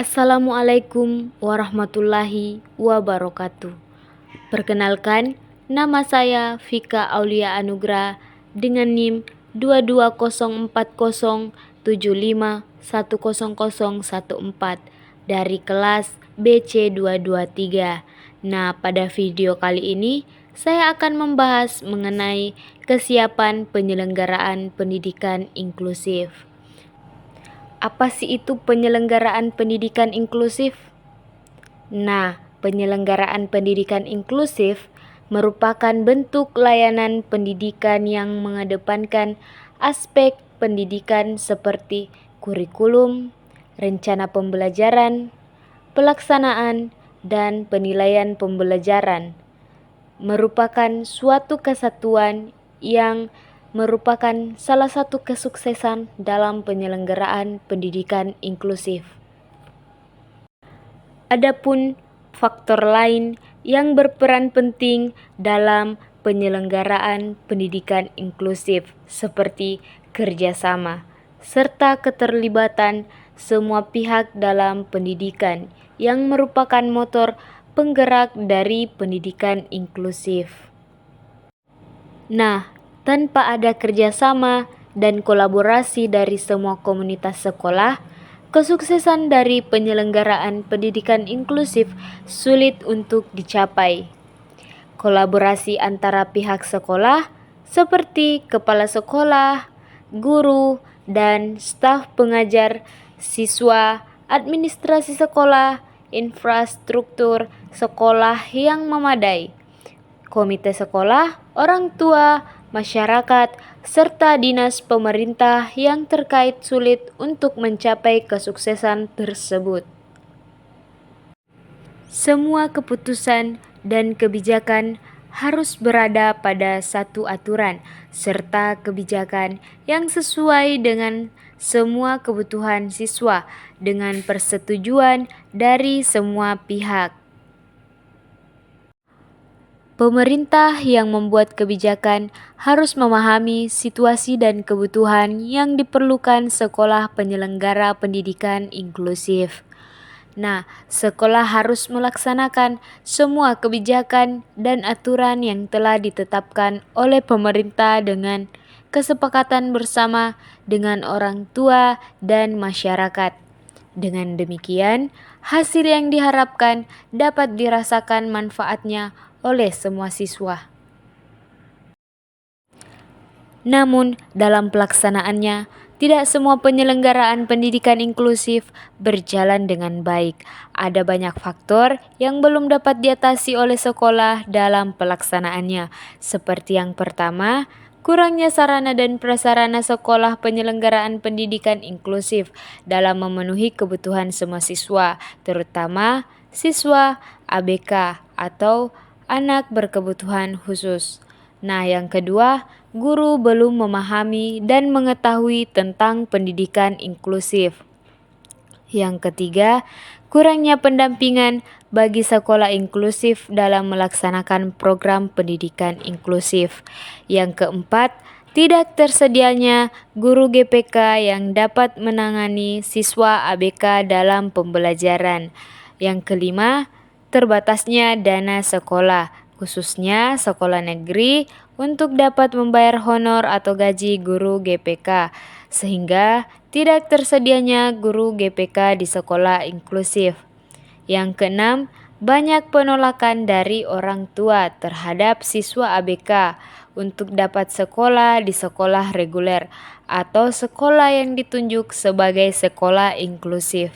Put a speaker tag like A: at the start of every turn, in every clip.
A: Assalamualaikum warahmatullahi wabarakatuh. Perkenalkan, nama saya Vika Aulia Anugrah dengan NIM 2204075100014 dari kelas BC223. Nah, pada video kali ini saya akan membahas mengenai kesiapan penyelenggaraan pendidikan inklusif. Apa sih itu penyelenggaraan pendidikan inklusif? Nah, penyelenggaraan pendidikan inklusif merupakan bentuk layanan pendidikan yang mengedepankan aspek pendidikan seperti kurikulum, rencana pembelajaran, pelaksanaan, dan penilaian pembelajaran. Merupakan suatu kesatuan yang merupakan salah satu kesuksesan dalam penyelenggaraan pendidikan inklusif. Adapun faktor lain yang berperan penting dalam penyelenggaraan pendidikan inklusif seperti kerjasama serta keterlibatan semua pihak dalam pendidikan yang merupakan motor penggerak dari pendidikan inklusif. Nah, tanpa ada kerjasama dan kolaborasi dari semua komunitas sekolah, kesuksesan dari penyelenggaraan pendidikan inklusif sulit untuk dicapai. Kolaborasi antara pihak sekolah seperti kepala sekolah, guru, dan staf pengajar, siswa, administrasi sekolah, infrastruktur sekolah yang memadai, komite sekolah, orang tua, masyarakat, serta dinas pemerintah yang terkait sulit untuk mencapai kesuksesan tersebut. Semua keputusan dan kebijakan harus berada pada satu aturan serta kebijakan yang sesuai dengan semua kebutuhan siswa dengan persetujuan dari semua pihak. Pemerintah yang membuat kebijakan harus memahami situasi dan kebutuhan yang diperlukan sekolah penyelenggara pendidikan inklusif. Nah, sekolah harus melaksanakan semua kebijakan dan aturan yang telah ditetapkan oleh pemerintah dengan kesepakatan bersama dengan orang tua dan masyarakat. Dengan demikian, hasil yang diharapkan dapat dirasakan manfaatnya oleh semua siswa. Namun, dalam pelaksanaannya, tidak semua penyelenggaraan pendidikan inklusif berjalan dengan baik. Ada banyak faktor yang belum dapat diatasi oleh sekolah dalam pelaksanaannya. Seperti yang pertama, kurangnya sarana dan prasarana sekolah penyelenggaraan pendidikan inklusif dalam memenuhi kebutuhan semua siswa, terutama siswa ABK atau anak berkebutuhan khusus. Nah, yang kedua, guru belum memahami dan mengetahui tentang pendidikan inklusif. Yang ketiga, kurangnya pendampingan bagi sekolah inklusif dalam melaksanakan program pendidikan inklusif. Yang keempat, tidak tersedianya guru GPK yang dapat menangani siswa ABK dalam pembelajaran. Yang kelima, terbatasnya dana sekolah, khususnya sekolah negeri, untuk dapat membayar honor atau gaji guru GPK, sehingga tidak tersedianya guru GPK di sekolah inklusif. Yang keenam, banyak penolakan dari orang tua terhadap siswa ABK untuk dapat sekolah di sekolah reguler atau sekolah yang ditunjuk sebagai sekolah inklusif.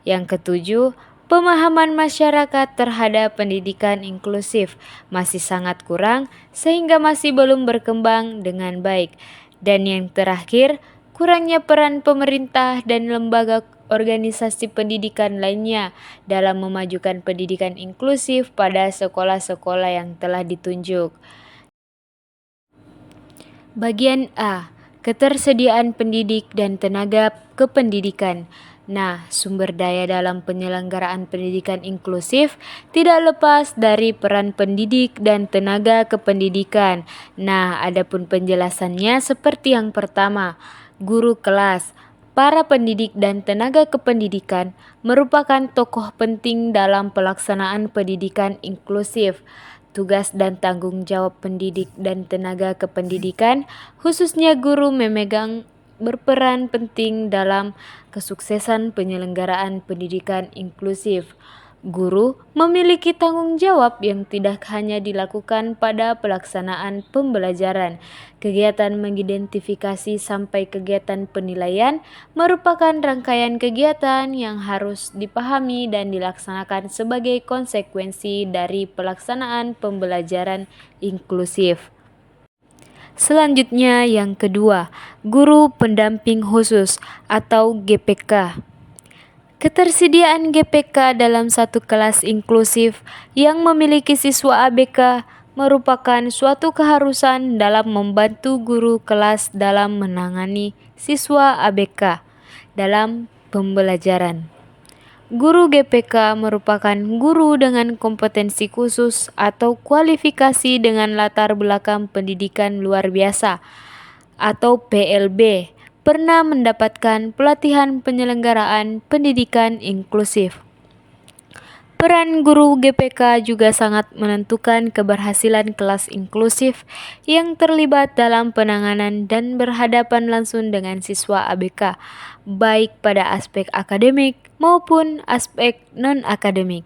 A: Yang ketujuh, pemahaman masyarakat terhadap pendidikan inklusif masih sangat kurang sehingga masih belum berkembang dengan baik. Dan yang terakhir, kurangnya peran pemerintah dan lembaga organisasi pendidikan lainnya dalam memajukan pendidikan inklusif pada sekolah-sekolah yang telah ditunjuk. Bagian A. Ketersediaan pendidik dan tenaga kependidikan. Nah, sumber daya dalam penyelenggaraan pendidikan inklusif tidak lepas dari peran pendidik dan tenaga kependidikan. Nah, adapun penjelasannya seperti yang pertama, guru kelas. Para pendidik dan tenaga kependidikan merupakan tokoh penting dalam pelaksanaan pendidikan inklusif. Tugas dan tanggung jawab pendidik dan tenaga kependidikan, khususnya guru, berperan penting dalam kesuksesan penyelenggaraan pendidikan inklusif. Guru memiliki tanggung jawab yang tidak hanya dilakukan pada pelaksanaan pembelajaran. Kegiatan mengidentifikasi sampai kegiatan penilaian merupakan rangkaian kegiatan yang harus dipahami dan dilaksanakan sebagai konsekuensi dari pelaksanaan pembelajaran inklusif. Selanjutnya yang kedua, guru pendamping khusus atau GPK. Ketersediaan GPK dalam satu kelas inklusif yang memiliki siswa ABK merupakan suatu keharusan dalam membantu guru kelas dalam menangani siswa ABK dalam pembelajaran. Guru GPK merupakan guru dengan kompetensi khusus atau kualifikasi dengan latar belakang pendidikan luar biasa atau PLB, pernah mendapatkan pelatihan penyelenggaraan pendidikan inklusif. Peran guru GPK juga sangat menentukan keberhasilan kelas inklusif yang terlibat dalam penanganan dan berhadapan langsung dengan siswa ABK, baik pada aspek akademik maupun aspek non-akademik.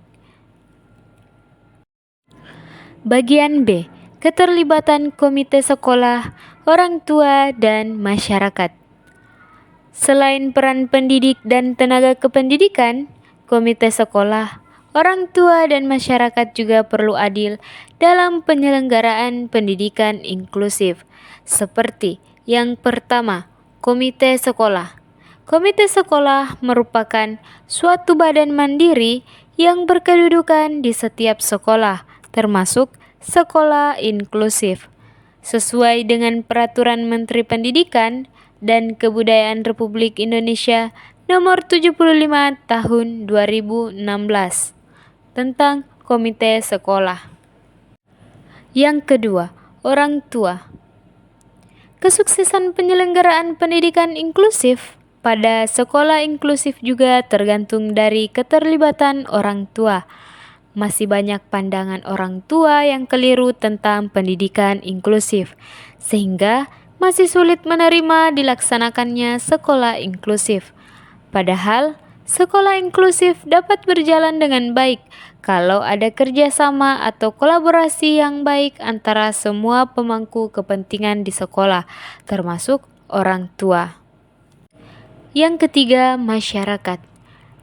A: Bagian B, keterlibatan komite sekolah, orang tua, dan masyarakat. Selain peran pendidik dan tenaga kependidikan, komite sekolah, orang tua, dan masyarakat juga perlu adil dalam penyelenggaraan pendidikan inklusif. Seperti yang pertama, komite sekolah. Komite sekolah merupakan suatu badan mandiri yang berkedudukan di setiap sekolah, termasuk sekolah inklusif. Sesuai dengan Peraturan Menteri Pendidikan dan Kebudayaan Republik Indonesia Nomor 75 Tahun 2016 tentang Komite Sekolah. Yang kedua, orang tua. Kesuksesan penyelenggaraan pendidikan inklusif pada sekolah inklusif juga tergantung dari keterlibatan orang tua. Masih banyak pandangan orang tua yang keliru tentang pendidikan inklusif, sehingga masih sulit menerima dilaksanakannya sekolah inklusif. Padahal, sekolah inklusif dapat berjalan dengan baik kalau ada kerjasama atau kolaborasi yang baik antara semua pemangku kepentingan di sekolah, termasuk orang tua. Yang ketiga, masyarakat.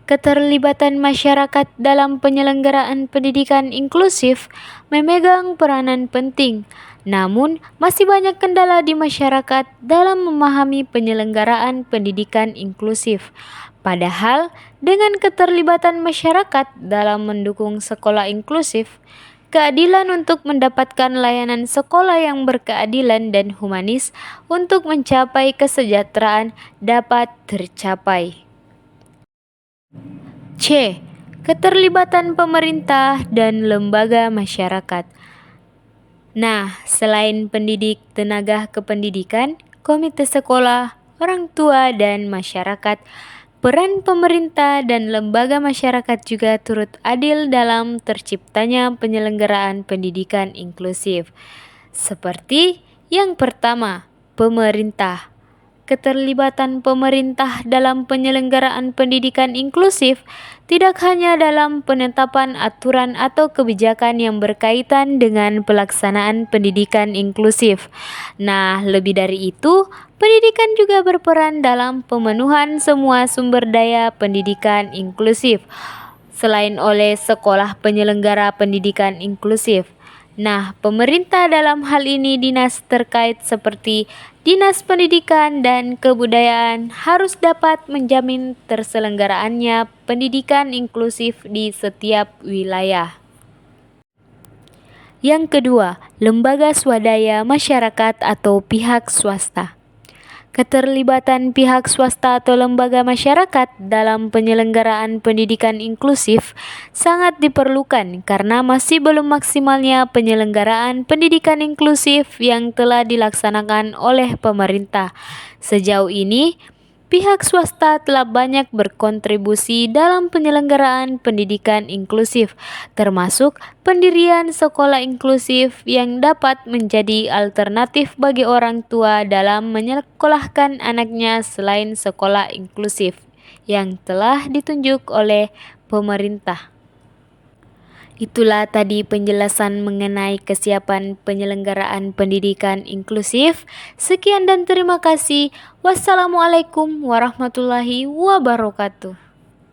A: Keterlibatan masyarakat dalam penyelenggaraan pendidikan inklusif memegang peranan penting. Namun, masih banyak kendala di masyarakat dalam memahami penyelenggaraan pendidikan inklusif. Padahal, dengan keterlibatan masyarakat dalam mendukung sekolah inklusif, keadilan untuk mendapatkan layanan sekolah yang berkeadilan dan humanis untuk mencapai kesejahteraan dapat tercapai. C. Keterlibatan pemerintah dan lembaga masyarakat. Nah, selain pendidik, tenaga kependidikan, komite sekolah, orang tua, dan masyarakat, peran pemerintah dan lembaga masyarakat juga turut adil dalam terciptanya penyelenggaraan pendidikan inklusif. Seperti yang pertama, pemerintah. Keterlibatan pemerintah dalam penyelenggaraan pendidikan inklusif tidak hanya dalam penetapan aturan atau kebijakan yang berkaitan dengan pelaksanaan pendidikan inklusif. Nah, lebih dari itu, pendidikan juga berperan dalam pemenuhan semua sumber daya pendidikan inklusif, selain oleh sekolah penyelenggara pendidikan inklusif. Nah, pemerintah dalam hal ini dinas terkait seperti Dinas Pendidikan dan Kebudayaan harus dapat menjamin terselenggaraannya pendidikan inklusif di setiap wilayah. Yang kedua, lembaga swadaya masyarakat atau pihak swasta. Keterlibatan pihak swasta atau lembaga masyarakat dalam penyelenggaraan pendidikan inklusif sangat diperlukan karena masih belum maksimalnya penyelenggaraan pendidikan inklusif yang telah dilaksanakan oleh pemerintah. Sejauh ini, pihak swasta telah banyak berkontribusi dalam penyelenggaraan pendidikan inklusif, termasuk pendirian sekolah inklusif yang dapat menjadi alternatif bagi orang tua dalam menyekolahkan anaknya selain sekolah inklusif yang telah ditunjuk oleh pemerintah. Itulah tadi penjelasan mengenai kesiapan penyelenggaraan pendidikan inklusif. Sekian dan terima kasih. Wassalamualaikum warahmatullahi wabarakatuh.